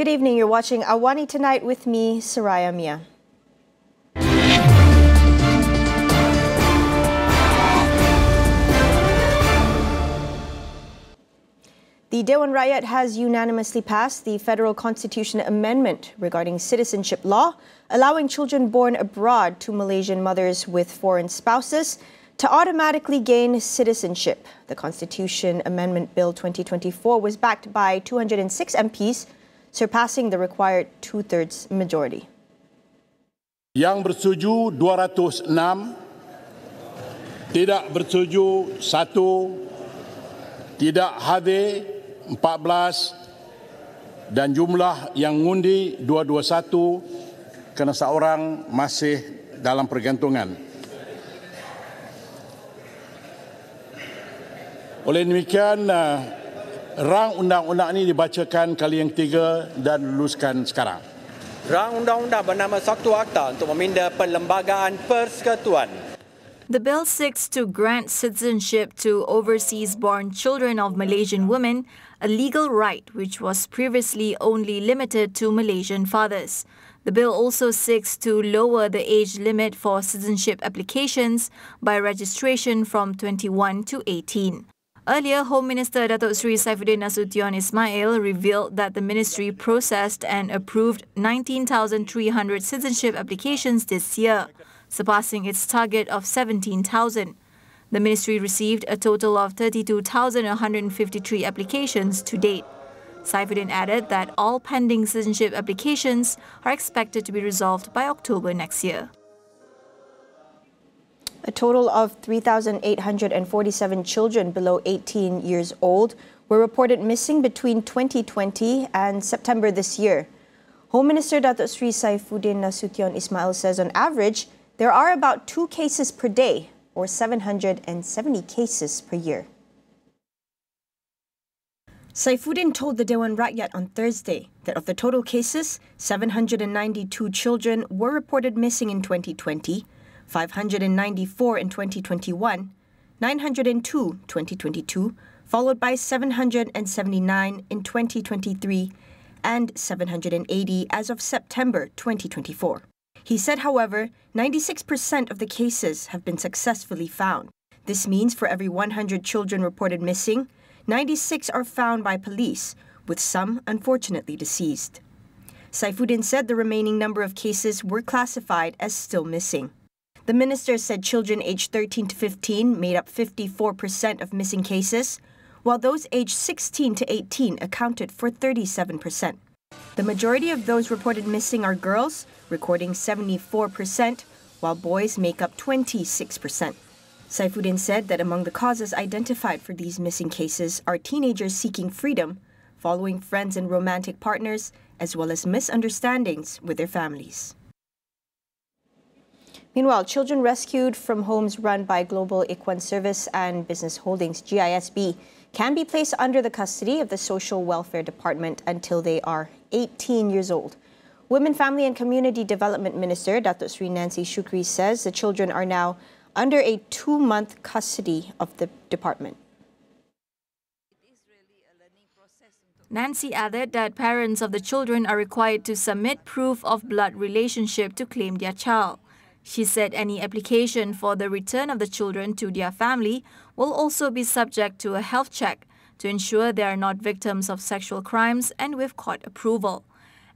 Good evening. You're watching AWANI Tonight with me, Soraya Mia. The Dewan Rakyat has unanimously passed the Federal Constitution Amendment regarding citizenship law, allowing children born abroad to Malaysian mothers with foreign spouses to automatically gain citizenship. The Constitution Amendment Bill 2024 was backed by 206 MPs, surpassing the required two-thirds majority. Yang bersetuju 206, tidak bersetuju 1, tidak hadir 14 dan jumlah yang mengundi 221 kerana seorang masih dalam pergantungan. Oleh demikian, rang undang-undang ini dibacakan kali yang ketiga dan luluskan sekarang. Rang undang-undang bernama Satu Akta untuk meminda perlembagaan persekutuan. The bill seeks to grant citizenship to overseas-born children of Malaysian women, a legal right which was previously only limited to Malaysian fathers. The bill also seeks to lower the age limit for citizenship applications by registration from 21 to 18. Earlier, Home Minister Datuk Seri Saifuddin Nasution Ismail revealed that the ministry processed and approved 19,300 citizenship applications this year, surpassing its target of 17,000. The ministry received a total of 32,153 applications to date. Saifuddin added that all pending citizenship applications are expected to be resolved by October next year. A total of 3,847 children below 18 years old were reported missing between 2020 and September this year. Home Minister Datuk Seri Saifuddin Nasution Ismail says on average, there are about 2 cases per day, or 770 cases per year. Saifuddin told the Dewan Rakyat on Thursday that of the total cases, 792 children were reported missing in 2020, 594 in 2021, 902 2022, followed by 779 in 2023, and 780 as of September 2024. He said, however, 96% of the cases have been successfully found. This means for every 100 children reported missing, 96 are found by police, with some unfortunately deceased. Saifuddin said the remaining number of cases were classified as still missing. The minister said children aged 13 to 15 made up 54% of missing cases, while those aged 16 to 18 accounted for 37%. The majority of those reported missing are girls, recording 74%, while boys make up 26%. Saifuddin said that among the causes identified for these missing cases are teenagers seeking freedom, following friends and romantic partners, as well as misunderstandings with their families. Meanwhile, children rescued from homes run by Global Equine Service and Business Holdings, GISB, can be placed under the custody of the Social Welfare Department until they are 18 years old. Women, Family and Community Development Minister Datuk Seri Nancy Shukri says the children are now under a 2-month custody of the department. Nancy added that parents of the children are required to submit proof of blood relationship to claim their child. She said any application for the return of the children to their family will also be subject to a health check to ensure they are not victims of sexual crimes and with court approval.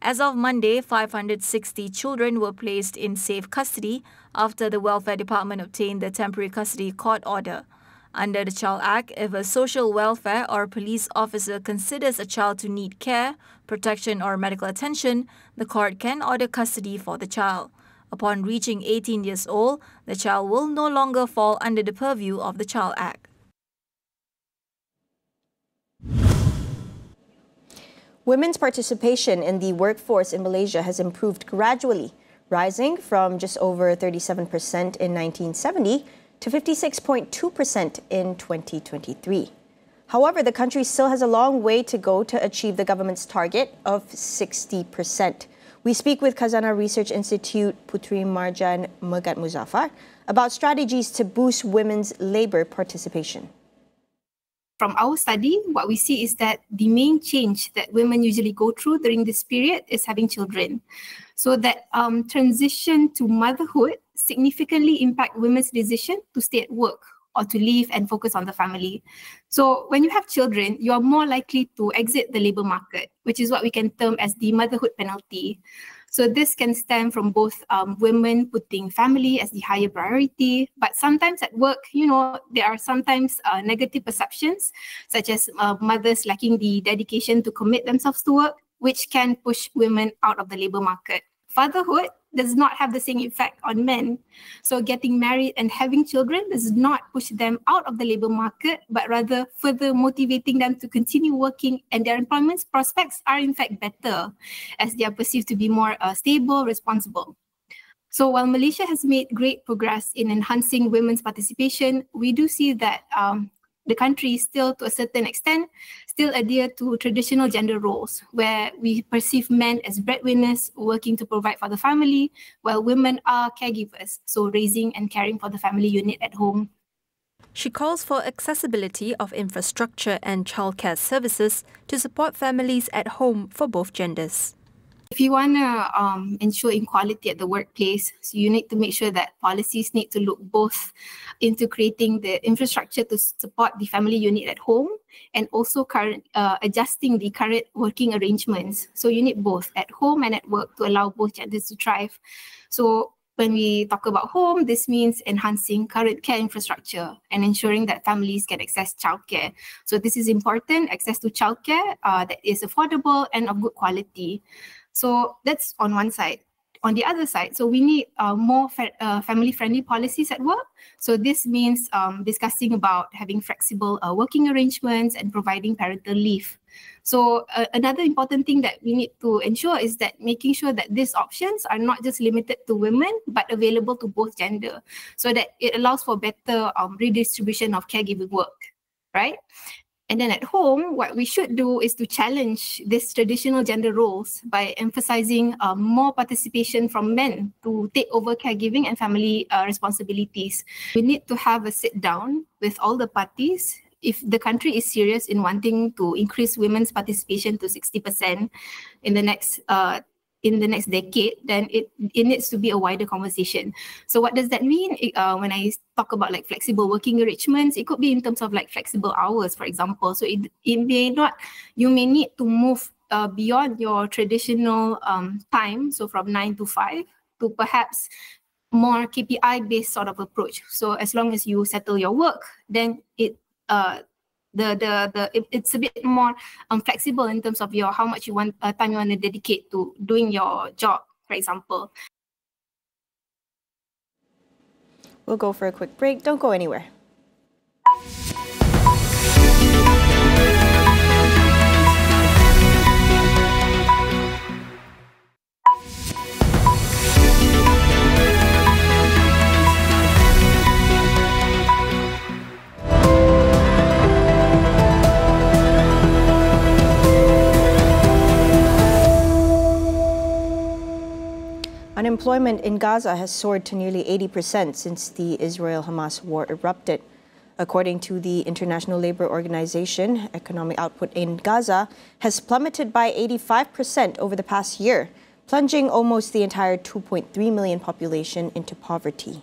As of Monday, 560 children were placed in safe custody after the Welfare Department obtained the temporary custody court order. Under the Child Act, if a social welfare or police officer considers a child to need care, protection or medical attention, the court can order custody for the child. Upon reaching 18 years old, the child will no longer fall under the purview of the Child Act. Women's participation in the workforce in Malaysia has improved gradually, rising from just over 37% in 1970 to 56.2% in 2023. However, the country still has a long way to go to achieve the government's target of 60%. We speak with Khazanah Research Institute Putri Marjan Megat Muzaffar about strategies to boost women's labour participation. From our study, what we see is that the main change that women usually go through during this period is having children. So that transition to motherhood significantly impact women's decision to stay at work or to leave and focus on the family. So when you have children, you are more likely to exit the labor market, which is what we can term as the motherhood penalty. So this can stem from both women putting family as the higher priority, but sometimes at work, there are sometimes negative perceptions, such as mothers lacking the dedication to commit themselves to work, which can push women out of the labor market. Fatherhood does not have the same effect on men. So getting married and having children does not push them out of the labor market, but rather further motivating them to continue working, and their employment prospects are in fact better as they are perceived to be more stable, responsible. So while Malaysia has made great progress in enhancing women's participation, we do see that the country still, to a certain extent, still adhere to traditional gender roles, where we perceive men as breadwinners working to provide for the family, while women are caregivers, so raising and caring for the family unit at home. She calls for accessibility of infrastructure and childcare services to support families at home for both genders. If you want to ensure equality at the workplace, so you need to make sure that policies need to look both into creating the infrastructure to support the family unit at home and also adjusting the current working arrangements. So you need both at home and at work to allow both genders to thrive. So when we talk about home, this means enhancing current care infrastructure and ensuring that families can access childcare. So this is important, access to childcare that is affordable and of good quality. So that's on one side. On the other side, so we need more family-friendly policies at work. So this means discussing about having flexible working arrangements and providing parental leave. So another important thing that we need to ensure is that making sure that these options are not just limited to women, but available to both gender, so that it allows for better redistribution of caregiving work, right? And then at home, what we should do is to challenge these traditional gender roles by emphasizing more participation from men to take over caregiving and family responsibilities. We need to have a sit down with all the parties. If the country is serious in wanting to increase women's participation to 60% in the next decade, then it needs to be a wider conversation. So what does that mean? When I talk about like flexible working arrangements, it could be in terms of like flexible hours, for example. So you may need to move beyond your traditional time, so from 9 to 5, to perhaps more KPI-based sort of approach. So as long as you settle your work, then it's a bit more flexible in terms of how much time you want to dedicate to doing your job, for example. We'll go for a quick break. Don't go anywhere. Unemployment in Gaza has soared to nearly 80% since the Israel-Hamas war erupted. According to the International Labour Organization, economic output in Gaza has plummeted by 85% over the past year, plunging almost the entire 2.3 million population into poverty.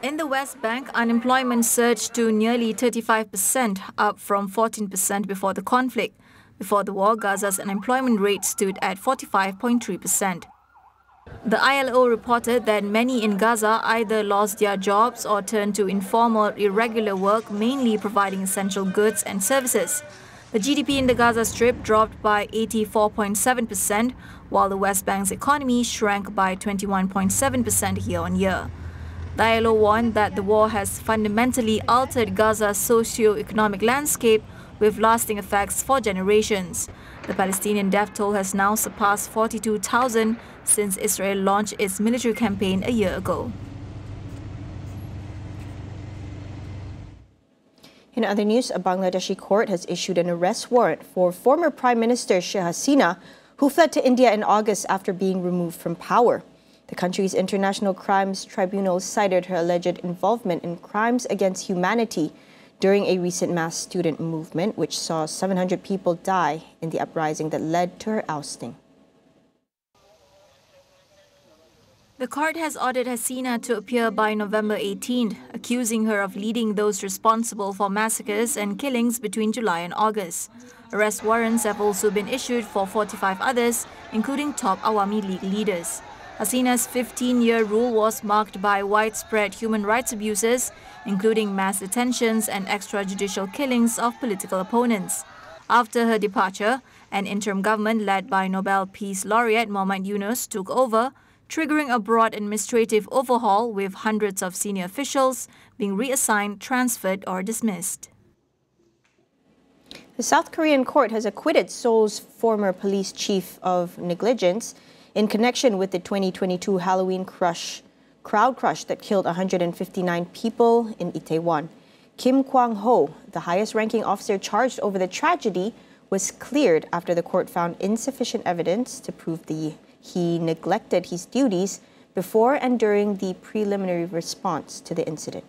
In the West Bank, unemployment surged to nearly 35%, up from 14% before the conflict. Before the war, Gaza's unemployment rate stood at 45.3%. The ILO reported that many in Gaza either lost their jobs or turned to informal, irregular work, mainly providing essential goods and services. The GDP in the Gaza Strip dropped by 84.7%, while the West Bank's economy shrank by 21.7% year-on-year. The ILO warned that the war has fundamentally altered Gaza's socio-economic landscape with lasting effects for generations. The Palestinian death toll has now surpassed 42,000 since Israel launched its military campaign a year ago. In other news, a Bangladeshi court has issued an arrest warrant for former Prime Minister Hasina, who fled to India in August after being removed from power. The country's International Crimes Tribunal cited her alleged involvement in crimes against humanity during a recent mass student movement, which saw 700 people die in the uprising that led to her ousting. The court has ordered Hasina to appear by November 18, accusing her of leading those responsible for massacres and killings between July and August. Arrest warrants have also been issued for 45 others, including top Awami League leaders. Hasina's 15-year rule was marked by widespread human rights abuses, including mass detentions and extrajudicial killings of political opponents. After her departure, an interim government led by Nobel Peace Laureate Muhammad Yunus took over, triggering a broad administrative overhaul with hundreds of senior officials being reassigned, transferred or dismissed. The South Korean court has acquitted Seoul's former police chief of negligence in connection with the 2022 Halloween crowd crush that killed 159 people in Itaewon. Kim Kwang-ho, the highest-ranking officer charged over the tragedy, was cleared after the court found insufficient evidence to prove he neglected his duties before and during the preliminary response to the incident.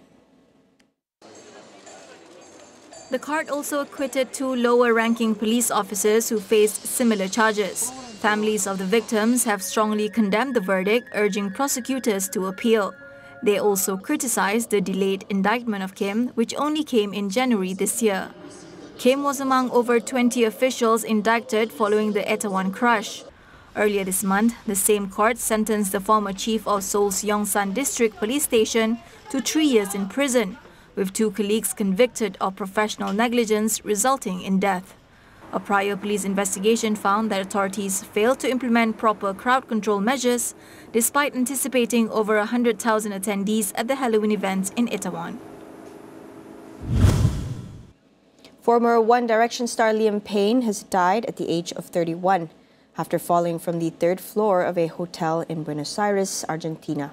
The court also acquitted two lower-ranking police officers who faced similar charges. Families of the victims have strongly condemned the verdict, urging prosecutors to appeal. They also criticized the delayed indictment of Kim, which only came in January this year. Kim was among over 20 officials indicted following the Itaewon crush. Earlier this month, the same court sentenced the former chief of Seoul's Yongsan District Police Station to 3 years in prison, with two colleagues convicted of professional negligence resulting in death. A prior police investigation found that authorities failed to implement proper crowd control measures despite anticipating over 100,000 attendees at the Halloween event in Itaewon. Former One Direction star Liam Payne has died at the age of 31 after falling from the third floor of a hotel in Buenos Aires, Argentina.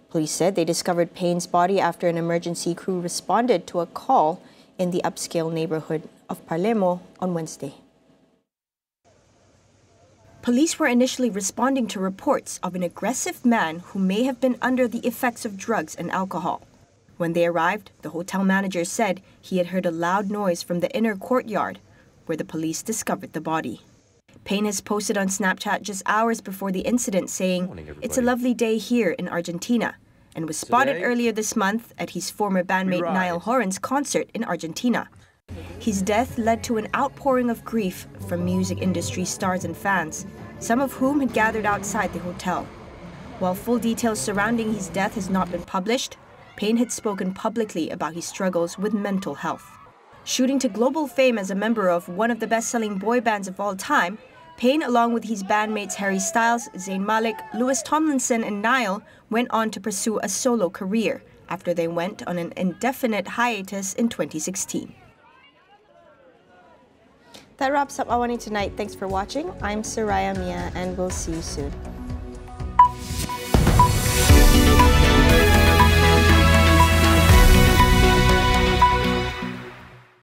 Police said they discovered Payne's body after an emergency crew responded to a call in the upscale neighborhood of Palermo on Wednesday. Police were initially responding to reports of an aggressive man who may have been under the effects of drugs and alcohol. When they arrived, the hotel manager said he had heard a loud noise from the inner courtyard, where the police discovered the body. Payne has posted on Snapchat just hours before the incident saying, "It's a lovely day here in Argentina," and was spotted earlier this month at his former bandmate Niall Horan's concert in Argentina. His death led to an outpouring of grief from music industry stars and fans, some of whom had gathered outside the hotel. While full details surrounding his death has not been published, Payne had spoken publicly about his struggles with mental health. Shooting to global fame as a member of one of the best-selling boy bands of all time, Payne, along with his bandmates Harry Styles, Zayn Malik, Louis Tomlinson and Niall, went on to pursue a solo career after they went on an indefinite hiatus in 2016. That wraps up AWANI Tonight. Thanks for watching. I'm Soraya Mia, and we'll see you soon.